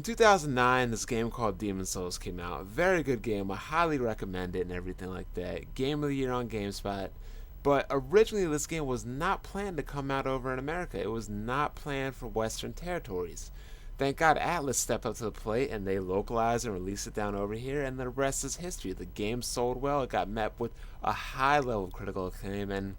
2009, this game called Demon's Souls came out. Very good game. I highly recommend it and everything like that. Game of the year on GameSpot. But originally, this game was not planned to come out over in America. It was not planned for Western territories. Thank God Atlas stepped up to the plate and they localized and released it down over here, and the rest is history. The game sold well. It got met with a high level of critical acclaim, and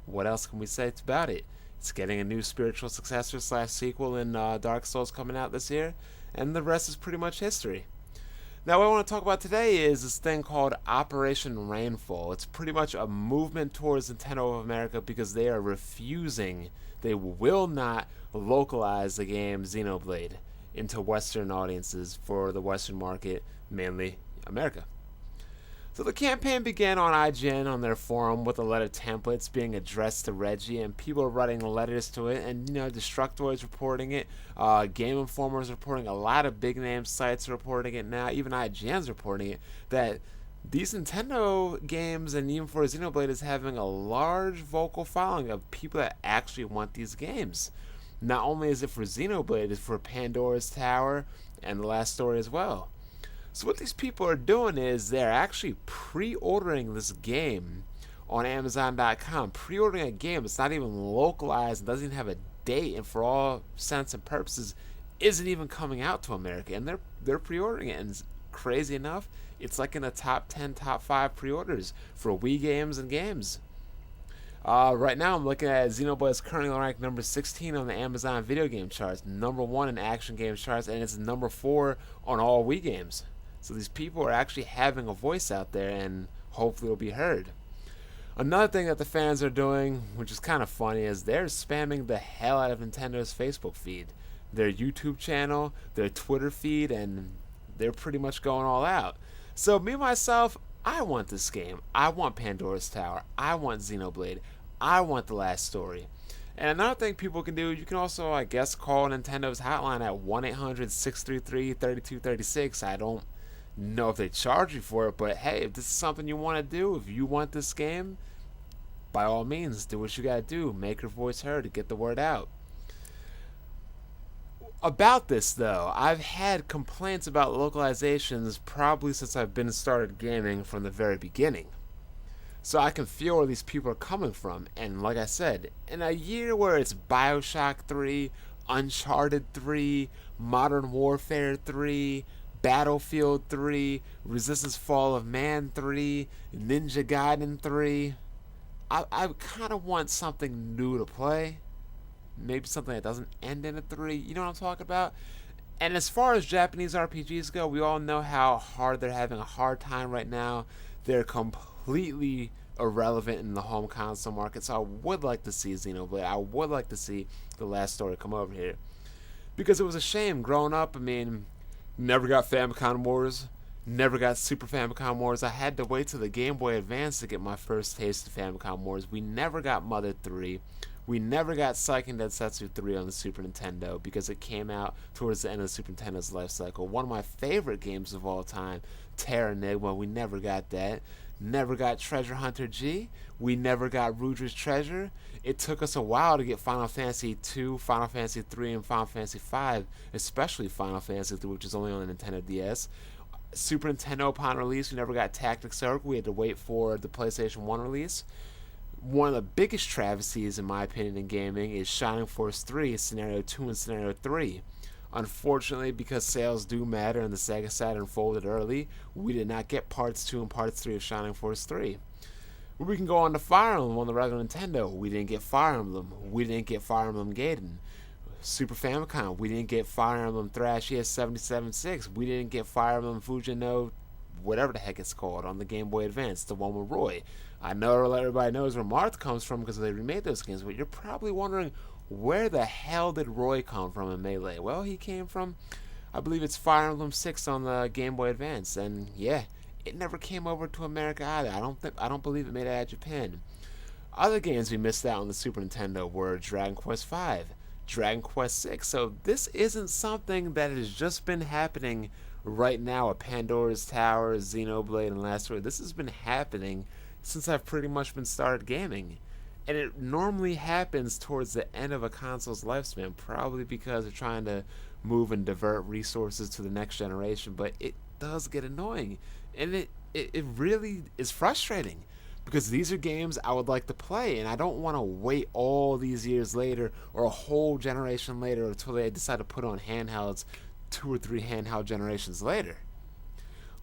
what else can we say about it? It's getting a new spiritual successor slash sequel in Dark Souls coming out this year, and the rest is pretty much history. Now, what I want to talk about today is this thing called Operation Rainfall. It's pretty much a movement towards Nintendo of America because they are refusing, they will not localize the game Xenoblade into Western audiences for the Western market, mainly America. So the campaign began on IGN on their forum with a letter templates being addressed to Reggie, and people writing letters to it, and Destructoids reporting it, Game Informer's reporting, a lot of big name sites are reporting it now, even IGN's reporting it, that these Nintendo games, and even for Xenoblade, is having a large vocal following of people that actually want these games. Not only is it for Xenoblade, it's for Pandora's Tower and The Last Story as well. So what these people are doing is they're actually pre-ordering this game on Amazon.com. Pre-ordering a game that's not even localized and doesn't even have a date, and for all sense and purposes isn't even coming out to America. And they're pre-ordering it, and crazy enough, it's like in the top 10, top 5 pre-orders for Wii games and games. Right now I'm looking at Xenoblade is currently ranked number 16 on the Amazon video game charts, number 1 in action games charts, and it's number 4 on all Wii games. So these people are actually having a voice out there, and hopefully it'll be heard. Another thing that the fans are doing, which is kind of funny, is they're spamming the hell out of Nintendo's Facebook feed, their YouTube channel, their Twitter feed, and they're pretty much going all out. So me, myself, I want this game. I want Pandora's Tower. I want Xenoblade. I want The Last Story. And another thing people can do, you can also, I guess, call Nintendo's hotline at 1-800-633-3236. I don't know if they charge you for it, but hey, if this is something you want to do, if you want this game, by all means, do what you gotta do. Make your voice heard to get the word out. About this, though, I've had complaints about localizations probably since I've been started gaming from the very beginning. So I can feel where these people are coming from, and like I said, in a year where it's Bioshock 3, Uncharted 3, Modern Warfare 3, Battlefield 3, Resistance Fall of Man 3, Ninja Gaiden 3, I kind of want something new to play. Maybe something that doesn't end in a 3. You know what I'm talking about? And as far as Japanese RPGs go, we all know how hard they're having a hard time right now. They're completely irrelevant in the home console market. So I would like to see Xenoblade. I would like to see The Last Story come over here. Because it was a shame growing up. I mean, never got Famicom Wars. Never got Super Famicom Wars. I had to wait till the Game Boy Advance to get my first taste of Famicom Wars. We never got Mother 3. We never got Seiken Densetsu 3 on the Super Nintendo because it came out towards the end of the Super Nintendo's life cycle. One of my favorite games of all time, Terra Enigma, we never got that. Never got Treasure Hunter G. We never got Rudra's Treasure. It took us a while to get Final Fantasy 2, Final Fantasy 3, and Final Fantasy 5, especially Final Fantasy 3, which is only on the Nintendo DS. Super Nintendo upon release, we never got Tactics Ogre. We had to wait for the PlayStation 1 release. One of the biggest travesties, in my opinion, in gaming is Shining Force 3, Scenario 2 and Scenario 3. Unfortunately, because sales do matter and the Sega Saturn folded early, we did not get Parts 2 and Parts 3 of Shining Force 3. We can go on to Fire Emblem on the regular Nintendo. We didn't get Fire Emblem. We didn't get Fire Emblem Gaiden. Super Famicom, we didn't get Fire Emblem Thrash ES77-6. We didn't get Fire Emblem Fujino, whatever the heck it's called, on the Game Boy Advance, the one with Roy. I know everybody knows where Marth comes from because they remade those games, but you're probably wondering, where the hell did Roy come from in Melee? Well, he came from, I believe it's Fire Emblem 6 on the Game Boy Advance, and yeah, it never came over to America either. I don't believe it made it out of Japan. Other games we missed out on the Super Nintendo were Dragon Quest V, Dragon Quest VI. So this isn't something that has just been happening right now at Pandora's Tower, Xenoblade, and Last Story. This has been happening since I've pretty much been started gaming. And it normally happens towards the end of a console's lifespan, probably because they're trying to move and divert resources to the next generation, but it does get annoying, and it really is frustrating because these are games I would like to play, and I don't want to wait all these years later or a whole generation later until they decide to put on handhelds 2 or 3 handheld generations later.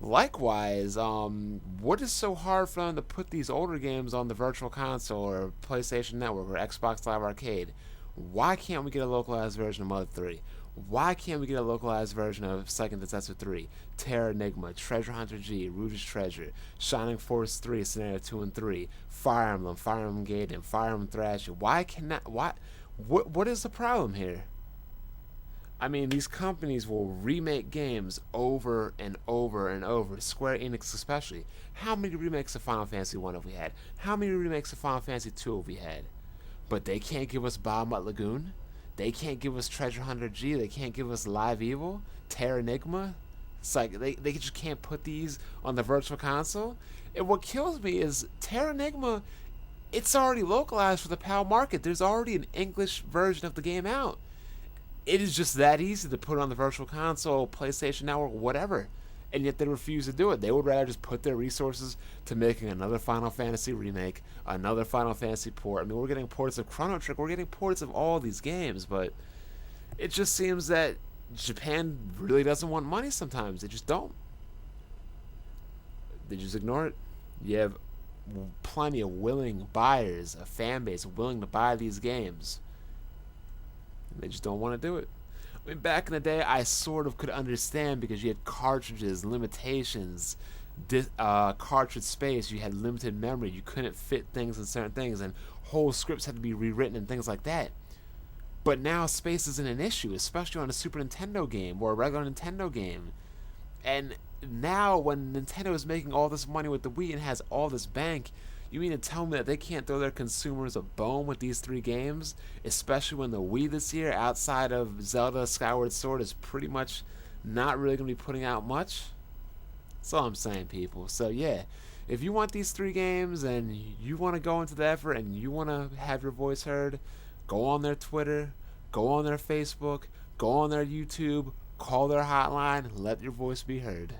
Likewise, what is so hard for them to put these older games on the Virtual Console or PlayStation Network or Xbox Live Arcade? Why can't we get a localized version of Mother 3? Why can't we get a localized version of Second Detective 3, Terra Enigma, Treasure Hunter G, Rouge's Treasure, Shining Force 3, Scenario 2 and 3, Fire Emblem, Fire Emblem Gaiden, Fire Emblem Thrasher? Why cannot, what is the problem here? I mean, these companies will remake games over and over and over. Square Enix especially. How many remakes of Final Fantasy 1 have we had? How many remakes of Final Fantasy 2 have we had? But they can't give us Bahamut Lagoon. They can't give us Treasure Hunter G. They can't give us Live Evil, Terra Enigma. It's like they just can't put these on the Virtual Console. And what kills me is Terra Enigma, it's already localized for the PAL market. There's already an English version of the game out. It is just that easy to put on the Virtual Console, PlayStation Network, whatever. And yet they refuse to do it. They would rather just put their resources to making another Final Fantasy remake, another Final Fantasy port. I mean, we're getting ports of Chrono Trigger, we're getting ports of all these games, but it just seems that Japan really doesn't want money sometimes. They just don't. They just ignore it. You have plenty of willing buyers, a fan base willing to buy these games. They just don't want to do it. I mean, back in the day, I sort of could understand because you had cartridges, limitations, cartridge space, you had limited memory, you couldn't fit things in certain things, and whole scripts had to be rewritten and things like that. But now space isn't an issue, especially on a Super Nintendo game or a regular Nintendo game. And now when Nintendo is making all this money with the Wii and has all this bank, you mean to tell me that they can't throw their consumers a bone with these 3 games? Especially when the Wii this year, outside of Zelda Skyward Sword, is pretty much not really going to be putting out much? That's all I'm saying, people. So yeah, if you want these 3 games and you want to go into the effort and you want to have your voice heard, go on their Twitter, go on their Facebook, go on their YouTube, call their hotline, let your voice be heard.